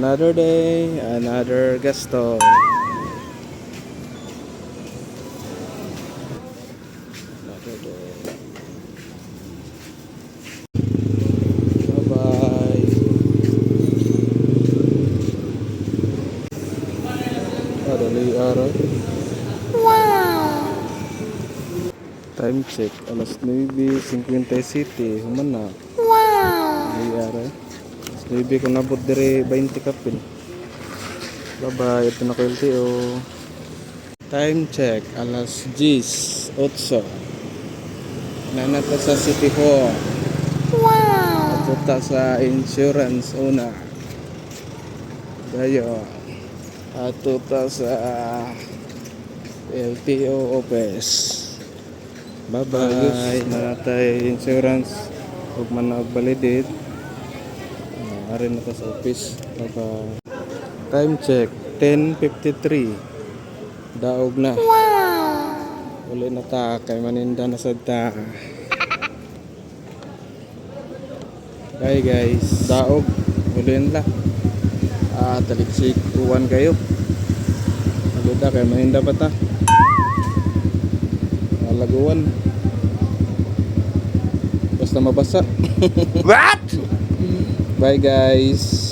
Another day, another gasto. Another day. Bye-bye. Dali araw. Time check, alas 9:57, human na. Dali araw. Alas 9 kung nabot dire 20 kapil. Bye-bye, ito na ko LTO. Time check, alas 10:08. Nanata sa City Hall. Ato ta sa insurance una. Dayo. Ato ta sa LTO office. Bye-bye. Nanatay insurance. Huwag man na validate. Arin na ta sa office. Bye-bye. Time check, 10:53. Daog na. Uli na ta, kay maninda na sad ta. Bye guys, daog. Uli na. Taliksik uwan kayo. Maluda kay maninda pa ta. Malaguan. Basta mabasa. What? Bye guys.